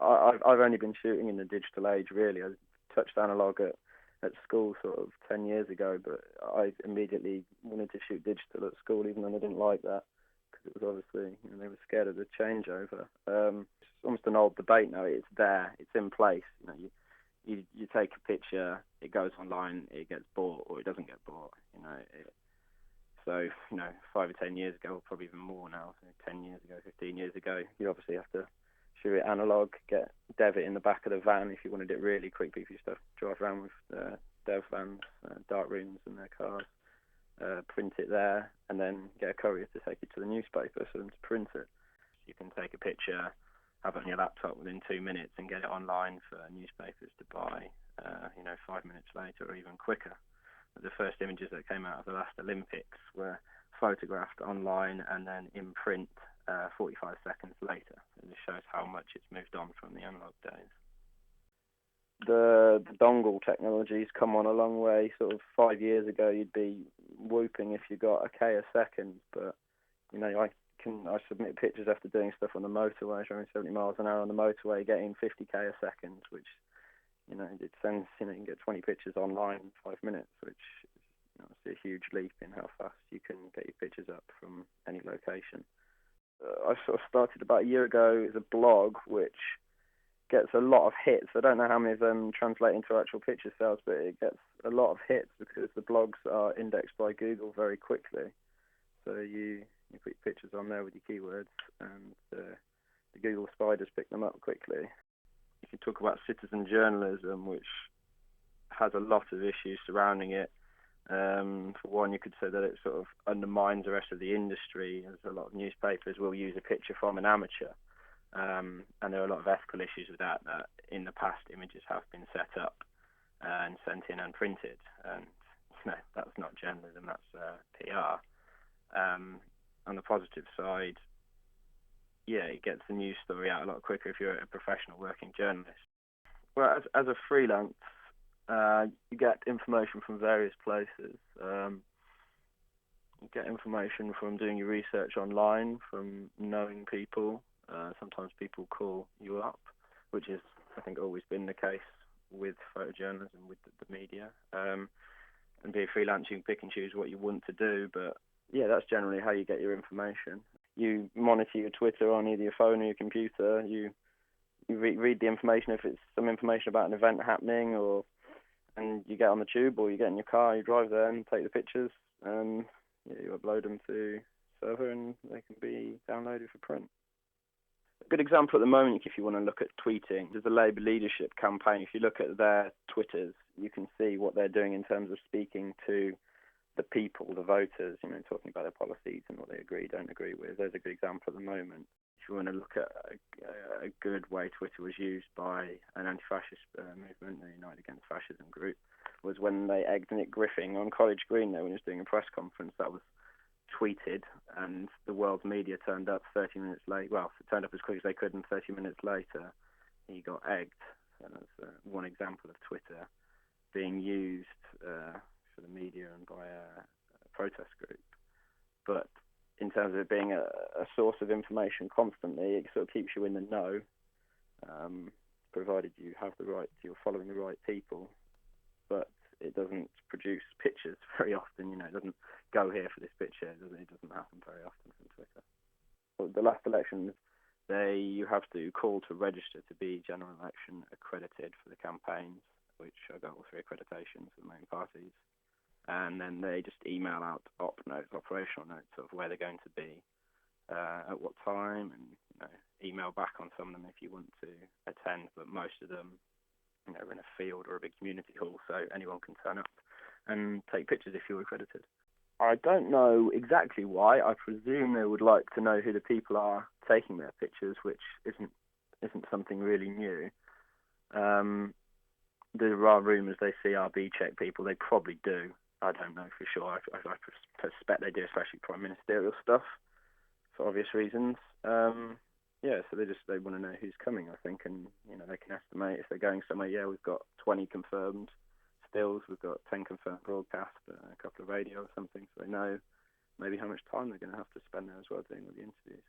I've only been shooting in the digital age, really. I touched analog at school sort of 10 years ago, but I immediately wanted to shoot digital at school, even though I didn't like that, because it was obviously, they were scared of the changeover. It's almost an old debate now. It's there, it's in place. You take a picture, it goes online, it gets bought, or it doesn't get bought. So 5 or 10 years ago, or probably even more now, 10 years ago, 15 years ago, you obviously have to shoot it analog, dev it in the back of the van if you wanted it really quick. People used to drive around with dev vans, dark rooms in their cars, print it there, and then get a courier to take it to the newspaper for them to print it. You can take a picture, have it on your laptop within 2 minutes, and get it online for newspapers to buy, 5 minutes later or even quicker. The first images that came out of the last Olympics were photographed online and then in print 45 seconds later. It just shows how much it's moved on from the analog days. The dongle technology's come on a long way. Sort of 5 years ago, you'd be whooping if you got a K a second, but I submit pictures after doing stuff on the motorway, driving 70 miles an hour on the motorway, getting 50K a second, which it sends, you can get 20 pictures online in 5 minutes, which is a huge leap in how fast you can get your pictures up from any location. I sort of started about a year ago as a blog, which gets a lot of hits. I don't know how many of them translate into actual picture sales, but it gets a lot of hits because the blogs are indexed by Google very quickly. So you put your pictures on there with your keywords, and the Google spiders pick them up quickly. You can talk about citizen journalism, which has a lot of issues surrounding it. For one, you could say that it sort of undermines the rest of the industry, as a lot of newspapers will use a picture from an amateur. And there are a lot of ethical issues with that in the past images have been set up and sent in and printed. And that's not journalism, that's PR. On the positive side, it gets the news story out a lot quicker if you're a professional working journalist. Well, as a freelance, you get information from various places. You get information from doing your research online, from knowing people. Sometimes people call you up, which is, I think, always been the case with photojournalism, with the media. And be a freelance, you can pick and choose what you want to do, but that's generally how you get your information. You monitor your Twitter on either your phone or your computer. You read the information if it's some information about an event happening, and you get on the tube or you get in your car, you drive there and take the pictures, and you upload them to server and they can be downloaded for print. A good example at the moment, if you want to look at tweeting, there's a Labour leadership campaign. If you look at their Twitters, you can see what they're doing in terms of speaking to the people, the voters, talking about their policies and what they agree, don't agree with. There's a good example at the moment. If you want to look at a good way Twitter was used by an anti-fascist movement, the United Against Fascism group, was when they egged Nick Griffin on College Green there when he was doing a press conference. That was tweeted, and the world's media turned up 30 minutes late. Well, it turned up as quick as they could, and 30 minutes later, he got egged. And that's one example of Twitter being used for the media and by a protest group. But in terms of it being a source of information constantly, it sort of keeps you in the know, provided you have you're following the right people. But it doesn't produce pictures very often, it doesn't go here for this picture. It doesn't happen very often from Twitter. But the last elections, you have to call to register to be general election accredited for the campaigns, which I got all 3 accreditations for the main parties. And then they just email out operational notes of where they're going to be, at what time, and email back on some of them if you want to attend. But most of them, are in a field or a big community hall, so anyone can turn up and take pictures if you're accredited. I don't know exactly why. I presume they would like to know who the people are taking their pictures, which isn't something really new. There are rumours they CRB check people. They probably do. I don't know for sure. I suspect they do, especially prime ministerial stuff, for obvious reasons. So they want to know who's coming, I think, and they can estimate if they're going somewhere. We've got 20 confirmed stills, we've got 10 confirmed broadcasts, a couple of radio or something, so they know maybe how much time they're going to have to spend there as well doing all the interviews.